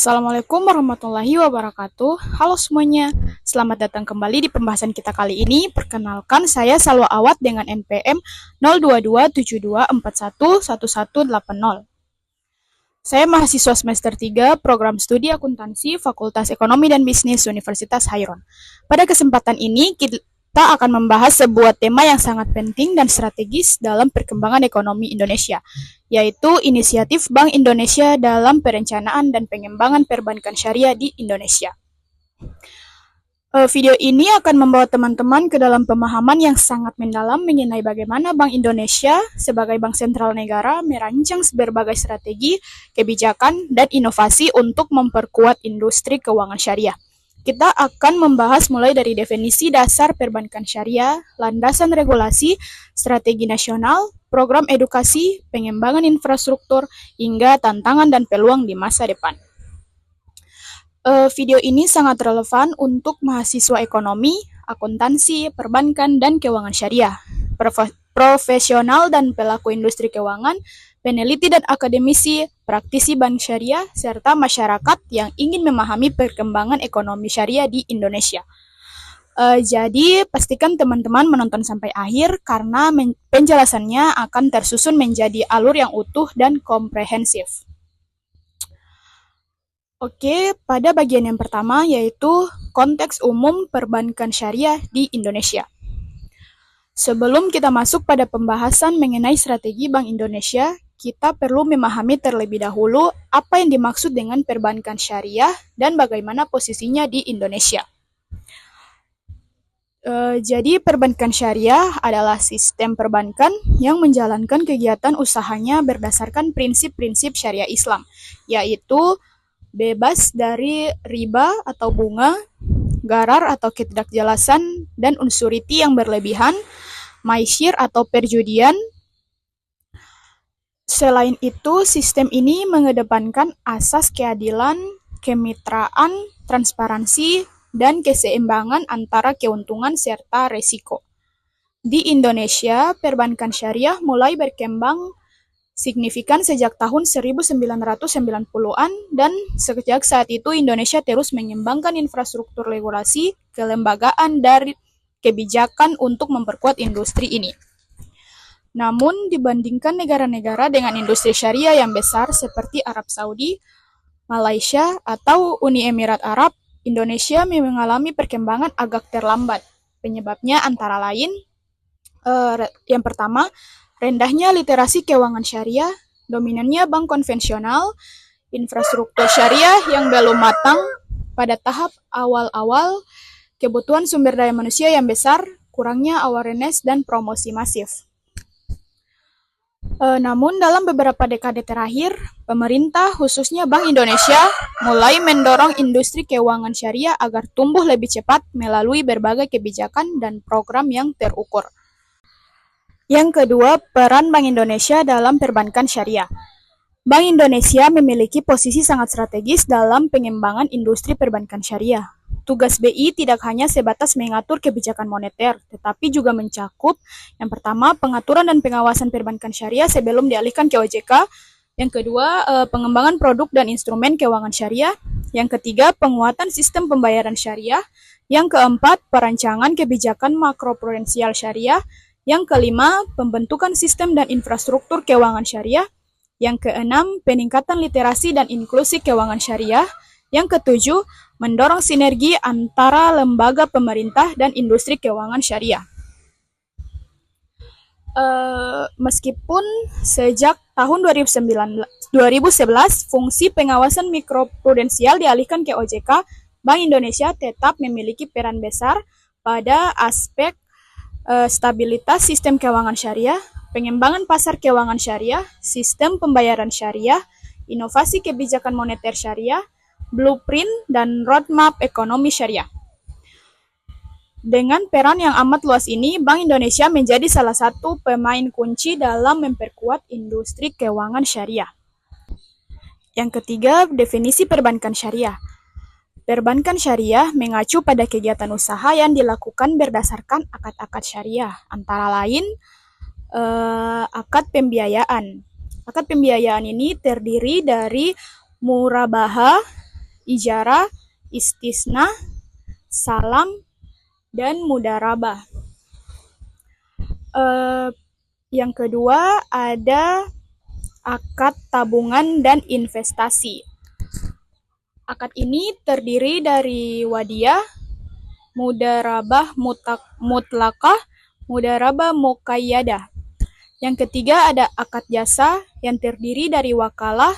Assalamualaikum warahmatullahi wabarakatuh. Halo semuanya, selamat datang kembali di pembahasan kita kali ini. Perkenalkan, saya Salwa Awad dengan NPM 02272411180. Saya mahasiswa semester 3 Program Studi Akuntansi Fakultas Ekonomi dan Bisnis Universitas Hairon. Pada kesempatan ini, kita akan membahas sebuah tema yang sangat penting dan strategis dalam perkembangan ekonomi Indonesia, yaitu inisiatif Bank Indonesia dalam perencanaan dan pengembangan perbankan syariah di Indonesia. Video ini akan membawa teman-teman ke dalam pemahaman yang sangat mendalam mengenai bagaimana Bank Indonesia sebagai bank sentral negara merancang berbagai strategi, kebijakan, dan inovasi untuk memperkuat industri keuangan syariah. Kita akan membahas mulai dari definisi dasar perbankan syariah, landasan regulasi, strategi nasional, program edukasi, pengembangan infrastruktur, hingga tantangan dan peluang di masa depan. Video ini sangat relevan untuk mahasiswa ekonomi, akuntansi, perbankan, dan keuangan syariah, profesional dan pelaku industri keuangan, peneliti dan akademisi, praktisi bank syariah, serta masyarakat yang ingin memahami perkembangan ekonomi syariah di Indonesia. Jadi, pastikan teman-teman menonton sampai akhir karena penjelasannya akan tersusun menjadi alur yang utuh dan komprehensif. Oke, pada bagian yang pertama yaitu konteks umum perbankan syariah di Indonesia. Sebelum kita masuk pada pembahasan mengenai strategi Bank Indonesia, kita perlu memahami terlebih dahulu apa yang dimaksud dengan perbankan syariah dan bagaimana posisinya di Indonesia. Jadi perbankan syariah adalah sistem perbankan yang menjalankan kegiatan usahanya berdasarkan prinsip-prinsip syariah Islam, yaitu bebas dari riba atau bunga, gharar atau ketidakjelasan, dan unsurity yang berlebihan, maisir atau perjudian. Selain itu, sistem ini mengedepankan asas keadilan, kemitraan, transparansi, dan keseimbangan antara keuntungan serta resiko. Di Indonesia, perbankan syariah mulai berkembang signifikan sejak tahun 1990-an dan sejak saat itu Indonesia terus mengembangkan infrastruktur regulasi, kelembagaan, dan kebijakan untuk memperkuat industri ini. Namun, dibandingkan negara-negara dengan industri syariah yang besar seperti Arab Saudi, Malaysia, atau Uni Emirat Arab, Indonesia mengalami perkembangan agak terlambat. Penyebabnya antara lain, yang pertama, rendahnya literasi keuangan syariah, dominannya bank konvensional, infrastruktur syariah yang belum matang pada tahap awal-awal, kebutuhan sumber daya manusia yang besar, kurangnya awareness dan promosi masif. Namun dalam beberapa dekade terakhir, pemerintah khususnya Bank Indonesia mulai mendorong industri keuangan syariah agar tumbuh lebih cepat melalui berbagai kebijakan dan program yang terukur. Yang kedua, peran Bank Indonesia dalam perbankan syariah. Bank Indonesia memiliki posisi sangat strategis dalam pengembangan industri perbankan syariah. Tugas BI tidak hanya sebatas mengatur kebijakan moneter, tetapi juga mencakup yang pertama, pengaturan dan pengawasan perbankan syariah sebelum dialihkan ke OJK. Yang kedua, pengembangan produk dan instrumen keuangan syariah. Yang ketiga, penguatan sistem pembayaran syariah. Yang keempat, perancangan kebijakan makroprudensial syariah. Yang kelima, pembentukan sistem dan infrastruktur keuangan syariah. Yang keenam, peningkatan literasi dan inklusi keuangan syariah. Yang ketujuh, mendorong sinergi antara lembaga pemerintah dan industri keuangan syariah. Meskipun sejak tahun 2011, fungsi pengawasan mikroprudensial dialihkan ke OJK, Bank Indonesia tetap memiliki peran besar pada aspek stabilitas sistem keuangan syariah, pengembangan pasar keuangan syariah, sistem pembayaran syariah, inovasi kebijakan moneter syariah, blueprint, dan roadmap ekonomi syariah. Dengan peran yang amat luas ini, Bank Indonesia menjadi salah satu pemain kunci dalam memperkuat industri keuangan syariah. Yang ketiga, definisi perbankan syariah. Perbankan syariah mengacu pada kegiatan usaha yang dilakukan berdasarkan akad-akad syariah, antara lain akad pembiayaan. Akad pembiayaan ini terdiri dari murabahah, ijarah, istisna, salam, dan mudharabah. Yang kedua ada akad tabungan dan investasi. Akad ini terdiri dari wadiyah, mudharabah mutlaqah, mudharabah muqayyadah. Yang ketiga ada akad jasa yang terdiri dari wakalah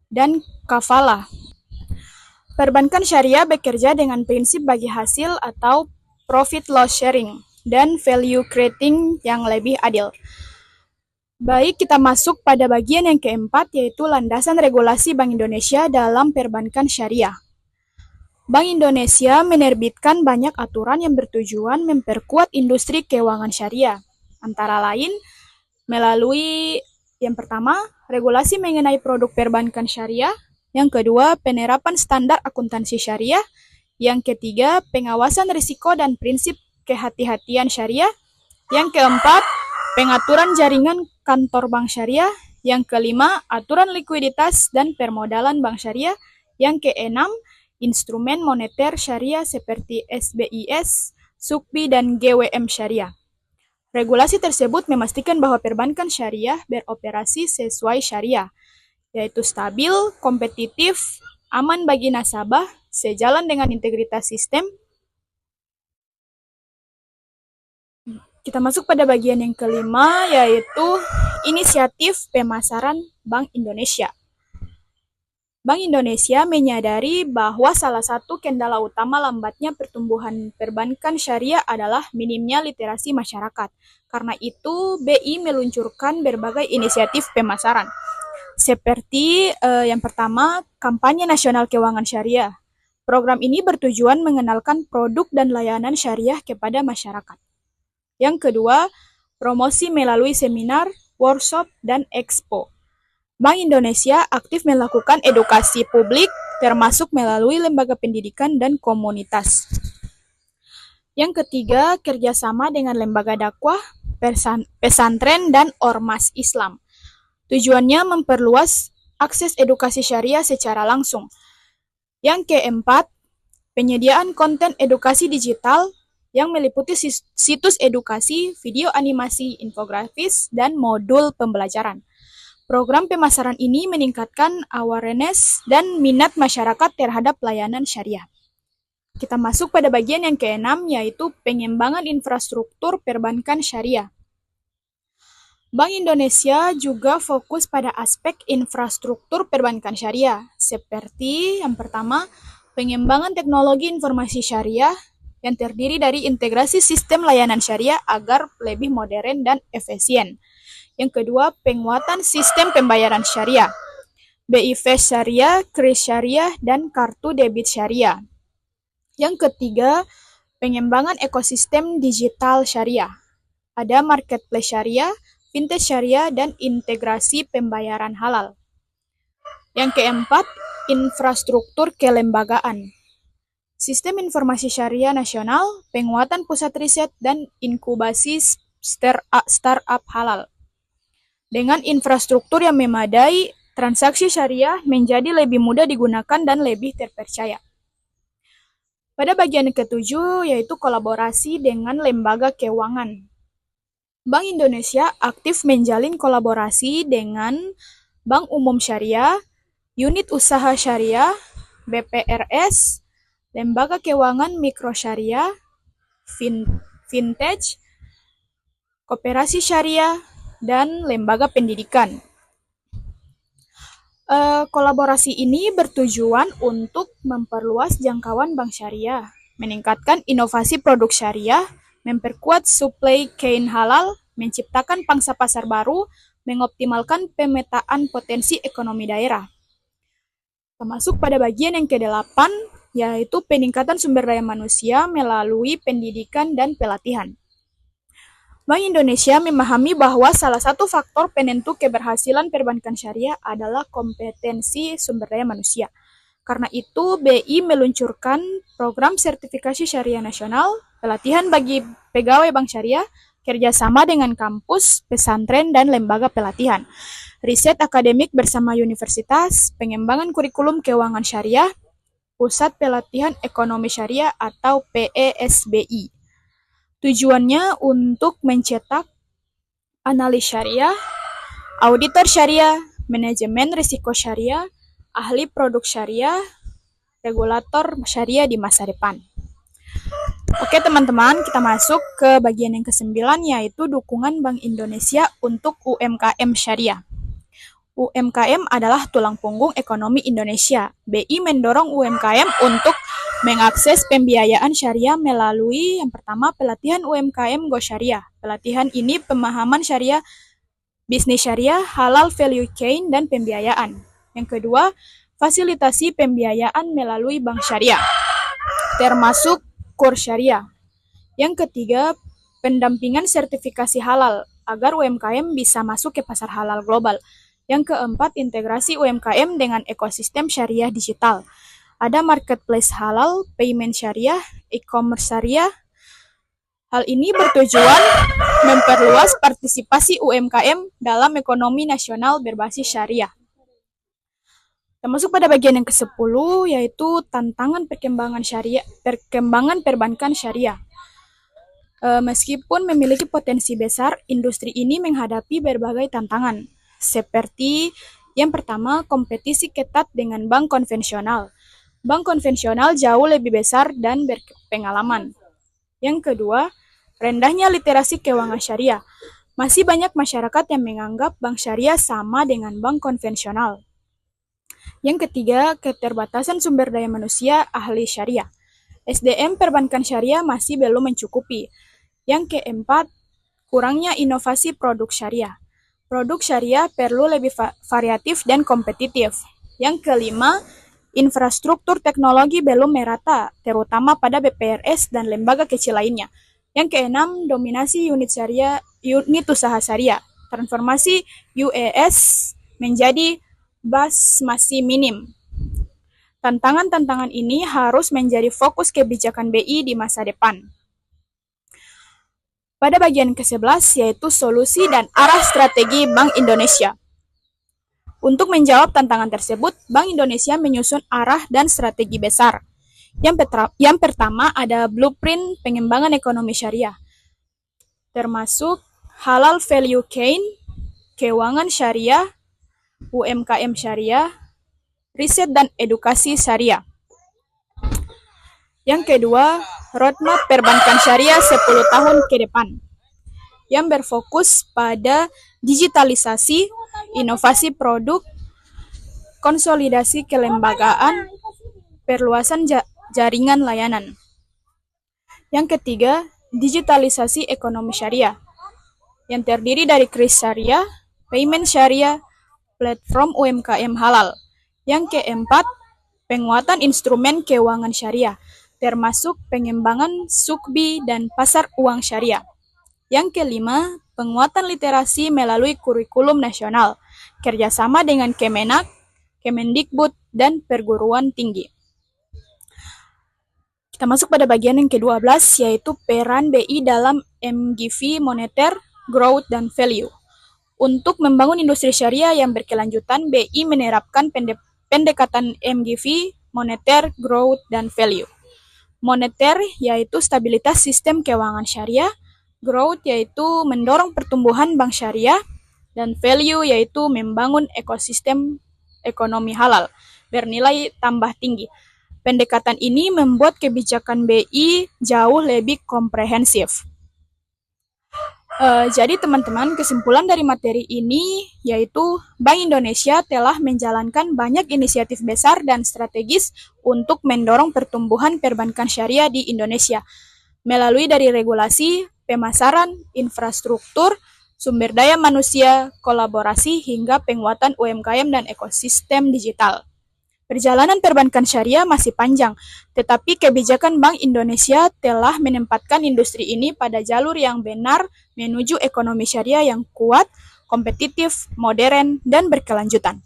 dan kafalah. Perbankan syariah bekerja dengan prinsip bagi hasil atau profit loss sharing dan value creating yang lebih adil. Baik, kita masuk pada bagian yang keempat, yaitu landasan regulasi Bank Indonesia dalam perbankan syariah. Bank Indonesia menerbitkan banyak aturan yang bertujuan memperkuat industri keuangan syariah. Antara lain, melalui yang pertama, regulasi mengenai produk perbankan syariah. Yang kedua, penerapan standar akuntansi syariah. Yang ketiga, pengawasan risiko dan prinsip kehati-hatian syariah. Yang keempat, pengaturan jaringan kantor bank syariah. Yang kelima, aturan likuiditas dan permodalan bank syariah. Yang keenam, instrumen moneter syariah seperti SBIS, SUKBI, dan GWM syariah. Regulasi tersebut memastikan bahwa perbankan syariah beroperasi sesuai syariah, yaitu stabil, kompetitif, aman bagi nasabah, sejalan dengan integritas sistem. Kita masuk pada bagian yang kelima, yaitu inisiatif pemasaran Bank Indonesia. Bank Indonesia menyadari bahwa salah satu kendala utama lambatnya pertumbuhan perbankan syariah adalah minimnya literasi masyarakat. Karena itu, BI meluncurkan berbagai inisiatif pemasaran. Seperti yang pertama, kampanye nasional keuangan syariah. Program ini bertujuan mengenalkan produk dan layanan syariah kepada masyarakat. Yang kedua, promosi melalui seminar, workshop, dan expo. Bank Indonesia aktif melakukan edukasi publik, termasuk melalui lembaga pendidikan dan komunitas. Yang ketiga, kerjasama dengan lembaga dakwah, pesantren, dan ormas Islam. Tujuannya memperluas akses edukasi syariah secara langsung. Yang keempat, penyediaan konten edukasi digital yang meliputi situs edukasi, video animasi, infografis, dan modul pembelajaran. Program pemasaran ini meningkatkan awareness dan minat masyarakat terhadap layanan syariah. Kita masuk pada bagian yang keenam, yaitu pengembangan infrastruktur perbankan syariah. Bank Indonesia juga fokus pada aspek infrastruktur perbankan syariah, seperti yang pertama, pengembangan teknologi informasi syariah yang terdiri dari integrasi sistem layanan syariah agar lebih modern dan efisien. Yang kedua, penguatan sistem pembayaran syariah, BI Fast Syariah, Kris Syariah, dan kartu debit syariah. Yang ketiga, pengembangan ekosistem digital syariah. Ada marketplace syariah, fintech syariah, dan integrasi pembayaran halal. Yang keempat, infrastruktur kelembagaan. Sistem informasi syariah nasional, penguatan pusat riset, dan inkubasi startup halal. Dengan infrastruktur yang memadai, transaksi syariah menjadi lebih mudah digunakan dan lebih terpercaya. Pada bagian ketujuh, yaitu kolaborasi dengan lembaga keuangan. Bank Indonesia aktif menjalin kolaborasi dengan Bank Umum Syariah, Unit Usaha Syariah, BPRS, Lembaga Keuangan Mikro Syariah, Fintech, Koperasi Syariah, dan lembaga pendidikan. Kolaborasi ini bertujuan untuk memperluas jangkauan bank syariah, meningkatkan inovasi produk syariah, memperkuat supply chain halal, menciptakan pangsa pasar baru, mengoptimalkan pemetaan potensi ekonomi daerah. Termasuk pada bagian yang ke-8, yaitu peningkatan sumber daya manusia melalui pendidikan dan pelatihan. Bank Indonesia memahami bahwa salah satu faktor penentu keberhasilan perbankan syariah adalah kompetensi sumber daya manusia. Karena itu, BI meluncurkan program sertifikasi syariah nasional, pelatihan bagi pegawai bank syariah, kerjasama dengan kampus, pesantren, dan lembaga pelatihan. riset akademik bersama universitas, pengembangan kurikulum keuangan syariah, Pusat Pelatihan Ekonomi Syariah atau PESBI. Tujuannya untuk mencetak analis syariah, auditor syariah, manajemen risiko syariah, ahli produk syariah, regulator syariah di masa depan. Oke teman-teman, kita masuk ke bagian yang ke-9, yaitu dukungan Bank Indonesia untuk UMKM syariah. UMKM adalah tulang punggung ekonomi Indonesia. BI mendorong UMKM untuk mengakses pembiayaan syariah melalui yang pertama pelatihan UMKM Go Syariah. Pelatihan ini pemahaman syariah, bisnis syariah, halal value chain, dan pembiayaan. Yang kedua, fasilitasi pembiayaan melalui bank syariah, termasuk kurs syariah. Yang ketiga, pendampingan sertifikasi halal agar UMKM bisa masuk ke pasar halal global. Yang keempat, integrasi UMKM dengan ekosistem syariah digital. Ada marketplace halal, payment syariah, e-commerce syariah. Hal ini bertujuan memperluas partisipasi UMKM dalam ekonomi nasional berbasis syariah. Termasuk pada bagian yang ke-10, yaitu tantangan perkembangan perbankan syariah. Meskipun memiliki potensi besar, industri ini menghadapi berbagai tantangan, seperti yang pertama, kompetisi ketat dengan bank konvensional. Bank konvensional jauh lebih besar dan berpengalaman. Yang kedua, rendahnya literasi keuangan syariah. Masih banyak masyarakat yang menganggap bank syariah sama dengan bank konvensional. Yang ketiga, keterbatasan sumber daya manusia ahli syariah. SDM perbankan syariah masih belum mencukupi. Yang keempat, kurangnya inovasi produk syariah. Produk syariah perlu lebih variatif dan kompetitif. Yang kelima, infrastruktur teknologi belum merata, terutama pada BPRS dan lembaga kecil lainnya. Yang keenam, dominasi unit usaha syariah. Transformasi UES menjadi BAS masih minim. Tantangan-tantangan ini harus menjadi fokus kebijakan BI di masa depan. Pada bagian ke-11, yaitu solusi dan arah strategi Bank Indonesia. Untuk menjawab tantangan tersebut, Bank Indonesia menyusun arah dan strategi besar. Yang pertama ada blueprint pengembangan ekonomi syariah, termasuk halal value chain, keuangan syariah, UMKM syariah, riset dan edukasi syariah. Yang kedua, roadmap perbankan syariah 10 tahun ke depan, yang berfokus pada digitalisasi, inovasi produk, konsolidasi kelembagaan, perluasan jaringan layanan. Yang ketiga, digitalisasi ekonomi syariah, yang terdiri dari kris syariah, payment syariah, platform UMKM halal. Yang keempat, penguatan instrumen keuangan syariah, termasuk pengembangan sukbi dan pasar uang syariah. Yang kelima, penguatan literasi melalui kurikulum nasional, kerjasama dengan Kemenak, Kemendikbud, dan perguruan tinggi. Kita masuk pada bagian yang ke-12, yaitu peran BI dalam MGV moneter, growth, dan value. Untuk membangun industri syariah yang berkelanjutan, BI menerapkan pendekatan MGV, moneter, growth, dan value. Moneter yaitu stabilitas sistem keuangan syariah, growth yaitu mendorong pertumbuhan bank syariah, dan value yaitu membangun ekosistem ekonomi halal bernilai tambah tinggi. Pendekatan ini membuat kebijakan BI jauh lebih komprehensif. Jadi teman-teman, kesimpulan dari materi ini yaitu Bank Indonesia telah menjalankan banyak inisiatif besar dan strategis untuk mendorong pertumbuhan perbankan syariah di Indonesia melalui dari regulasi, pemasaran, infrastruktur, sumber daya manusia, kolaborasi, hingga penguatan UMKM dan ekosistem digital. Perjalanan perbankan syariah masih panjang, tetapi kebijakan Bank Indonesia telah menempatkan industri ini pada jalur yang benar menuju ekonomi syariah yang kuat, kompetitif, modern, dan berkelanjutan.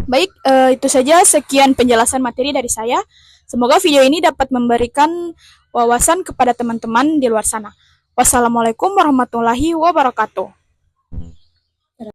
Baik, itu saja sekian penjelasan materi dari saya. Semoga video ini dapat memberikan wawasan kepada teman-teman di luar sana. Wassalamualaikum warahmatullahi wabarakatuh.